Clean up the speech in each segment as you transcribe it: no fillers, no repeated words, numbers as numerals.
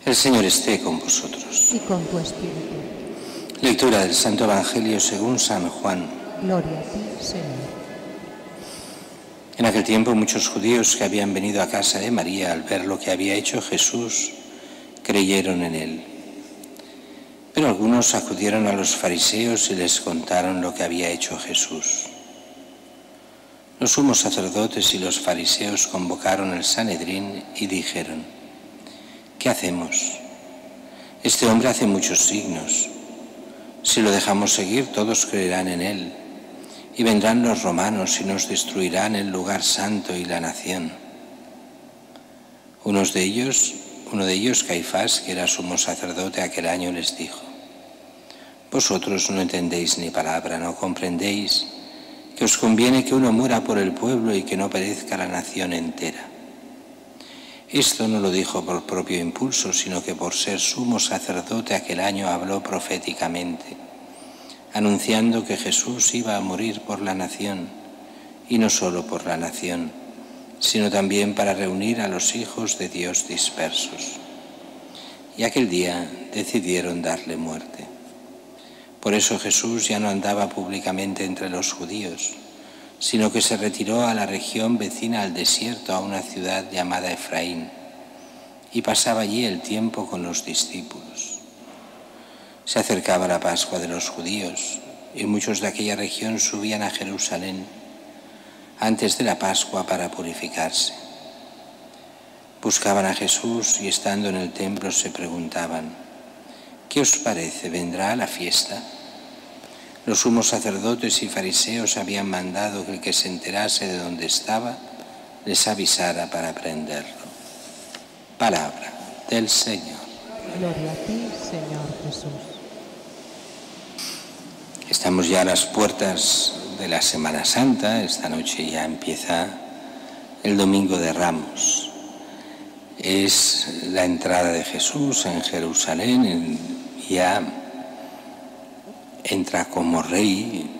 El Señor esté con vosotros. Y con tu espíritu. Lectura del Santo Evangelio según San Juan. Gloria a ti, Señor. En aquel tiempo muchos judíos que habían venido a casa de María al ver lo que había hecho Jesús, creyeron en él. Pero algunos acudieron a los fariseos y les contaron lo que había hecho Jesús. Los sumos sacerdotes y los fariseos convocaron al Sanedrín y dijeron: ¿qué hacemos? Este hombre hace muchos signos. Si lo dejamos seguir, todos creerán en él. Y vendrán los romanos y nos destruirán el lugar santo y la nación. Uno de ellos, Caifás, que era sumo sacerdote aquel año, les dijo: vosotros no entendéis ni palabra, no comprendéis que os conviene que uno muera por el pueblo y que no perezca la nación entera. Esto no lo dijo por propio impulso, sino que por ser sumo sacerdote aquel año habló proféticamente, anunciando que Jesús iba a morir por la nación, y no solo por la nación, sino también para reunir a los hijos de Dios dispersos. Y aquel día decidieron darle muerte. Por eso Jesús ya no andaba públicamente entre los judíos, sino que se retiró a la región vecina al desierto, a una ciudad llamada Efraín, y pasaba allí el tiempo con los discípulos. Se acercaba la Pascua de los judíos, y muchos de aquella región subían a Jerusalén antes de la Pascua para purificarse. Buscaban a Jesús y estando en el templo se preguntaban: ¿qué os parece? ¿Vendrá a la fiesta? Los sumos sacerdotes y fariseos habían mandado que el que se enterase de dónde estaba les avisara para prenderlo. Palabra del Señor. Gloria a ti, Señor Jesús. Estamos ya a las puertas de la Semana Santa. Esta noche ya empieza el Domingo de Ramos. Es la entrada de Jesús en Jerusalén, ya entra como rey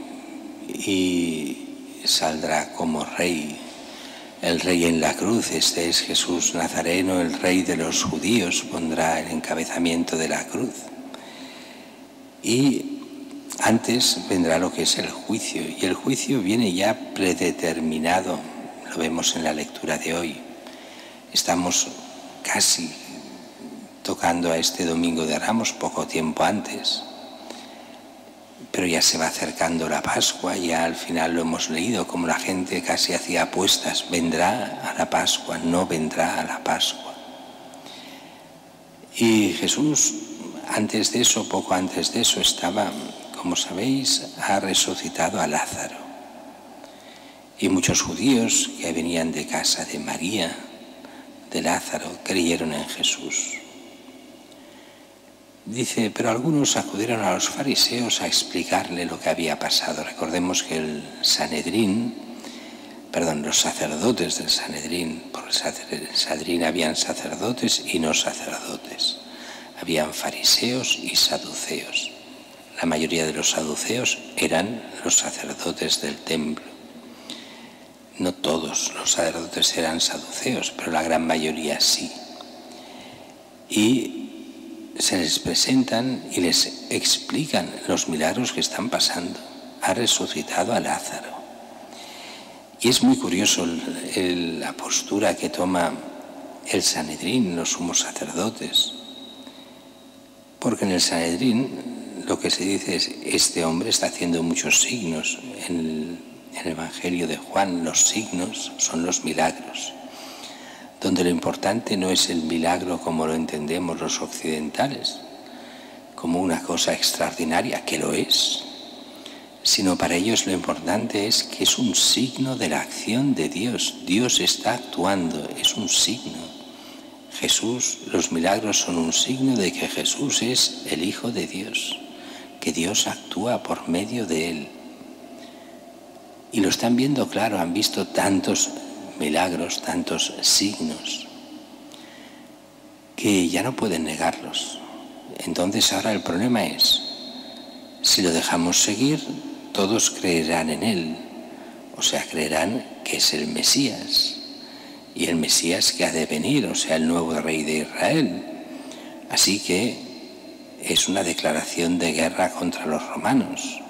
y saldrá como rey. El rey en la cruz, este es Jesús Nazareno, el rey de los judíos, pondrá el encabezamiento de la cruz. Y antes vendrá lo que es el juicio, y el juicio viene ya predeterminado, lo vemos en la lectura de hoy. Estamos casi tocando a este Domingo de Ramos, poco tiempo antes. Pero ya se va acercando la Pascua, ya al final lo hemos leído, como la gente casi hacía apuestas: vendrá a la Pascua, no vendrá a la Pascua. Y Jesús, antes de eso, poco antes de eso, estaba, como sabéis, ha resucitado a Lázaro. Y muchos judíos que venían de casa de María, de Lázaro, creyeron en Jesús. Dice, pero algunos acudieron a los fariseos a explicarle lo que había pasado. Recordemos que los sacerdotes del Sanedrín, por el Sanedrín habían sacerdotes y no sacerdotes. Habían fariseos y saduceos. La mayoría de los saduceos eran los sacerdotes del templo. No todos los sacerdotes eran saduceos, pero la gran mayoría sí. Y se les presentan y les explican los milagros que están pasando. Ha resucitado a Lázaro. Y es muy curioso la postura que toma el Sanedrín, los sumos sacerdotes. Porque en el Sanedrín lo que se dice es: este hombre está haciendo muchos signos. En el Evangelio de Juan, los signos son los milagros, donde lo importante no es el milagro como lo entendemos los occidentales, como una cosa extraordinaria, que lo es, sino para ellos lo importante es que es un signo de la acción de Dios. Dios está actuando, es un signo. Jesús, los milagros son un signo de que Jesús es el Hijo de Dios, que Dios actúa por medio de él. Y lo están viendo claro, han visto tantos milagros, tantos signos, que ya no pueden negarlos. Entonces ahora el problema es: si lo dejamos seguir, todos creerán en él, o sea, creerán que es el Mesías, y el Mesías que ha de venir, o sea, el nuevo rey de Israel. Así que es una declaración de guerra contra los romanos.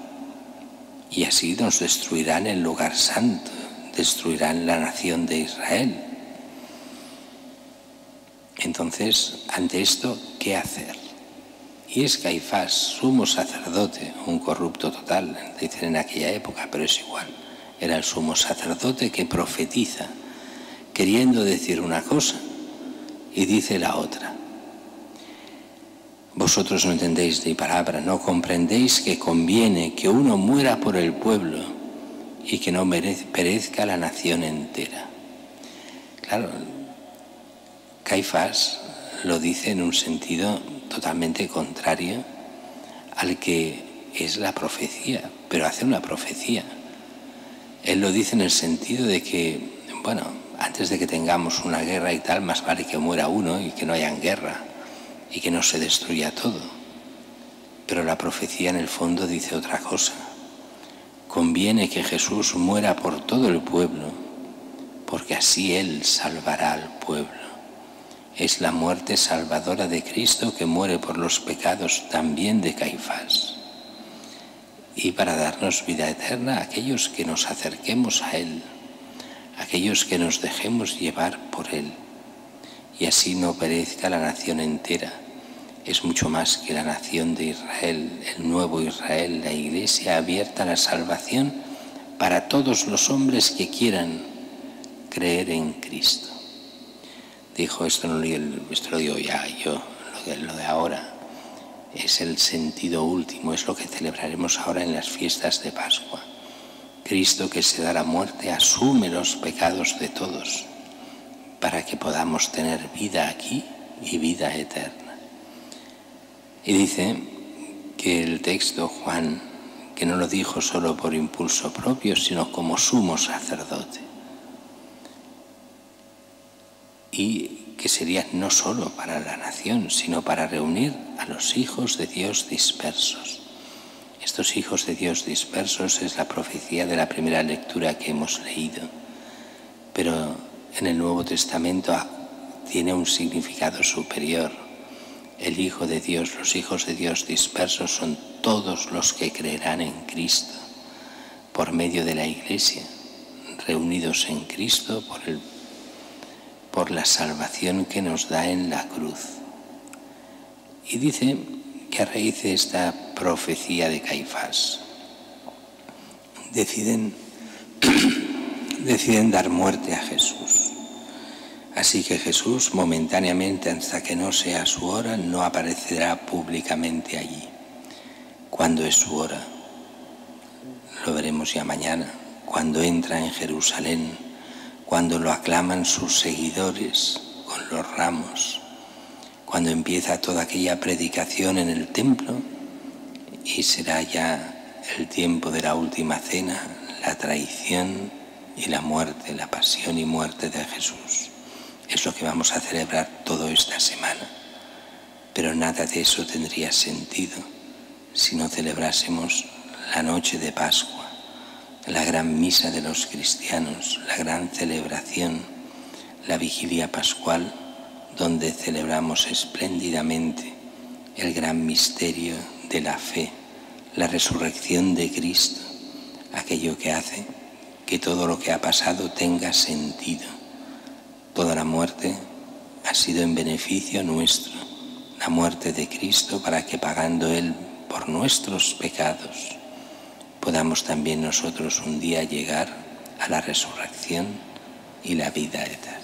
Y así nos destruirán el lugar santo, destruirán la nación de Israel. Entonces, ante esto, ¿qué hacer? Y es Caifás, sumo sacerdote, un corrupto total, dicen en aquella época, pero es igual. Era el sumo sacerdote que profetiza, queriendo decir una cosa y dice la otra. Vosotros no entendéis ni palabra, no comprendéis que conviene que uno muera por el pueblo y que no perezca la nación entera. Claro, Caifás lo dice en un sentido totalmente contrario al que es la profecía, pero hace una profecía. Él lo dice en el sentido de que, bueno, antes de que tengamos una guerra y tal, más vale que muera uno y que no haya guerra y que no se destruya todo. Pero la profecía en el fondo dice otra cosa. Conviene que Jesús muera por todo el pueblo, porque así Él salvará al pueblo. Es la muerte salvadora de Cristo que muere por los pecados también de Caifás. Y para darnos vida eterna a aquellos que nos acerquemos a Él, aquellos que nos dejemos llevar por Él. Y así no perezca la nación entera. Es mucho más que la nación de Israel, el nuevo Israel, la Iglesia abierta a la salvación para todos los hombres que quieran creer en Cristo. Dijo, esto lo digo ya yo, lo de ahora es el sentido último, es lo que celebraremos ahora en las fiestas de Pascua. Cristo, que se da la muerte, asume los pecados de todos para que podamos tener vida aquí y vida eterna. Y dice que el texto, Juan, que no lo dijo solo por impulso propio, sino como sumo sacerdote. Y que sería no solo para la nación, sino para reunir a los hijos de Dios dispersos. Estos hijos de Dios dispersos es la profecía de la primera lectura que hemos leído. Pero en el Nuevo Testamento tiene un significado superior. El Hijo de Dios, los hijos de Dios dispersos son todos los que creerán en Cristo por medio de la Iglesia, reunidos en Cristo por la salvación que nos da en la cruz. Y dice que a raíz de esta profecía de Caifás deciden dar muerte a Jesús. Así que Jesús, momentáneamente, hasta que no sea su hora, no aparecerá públicamente allí. ¿Cuándo es su hora? Lo veremos ya mañana, cuando entra en Jerusalén, cuando lo aclaman sus seguidores con los ramos, cuando empieza toda aquella predicación en el templo, y será ya el tiempo de la última cena, la traición y la muerte, la pasión y muerte de Jesús. Es lo que vamos a celebrar toda esta semana. Pero nada de eso tendría sentido si no celebrásemos la noche de Pascua, la gran misa de los cristianos, la gran celebración, la vigilia pascual, donde celebramos espléndidamente el gran misterio de la fe, la resurrección de Cristo, aquello que hace que todo lo que ha pasado tenga sentido. Toda la muerte ha sido en beneficio nuestro, la muerte de Cristo, para que pagando Él por nuestros pecados, podamos también nosotros un día llegar a la resurrección y la vida eterna.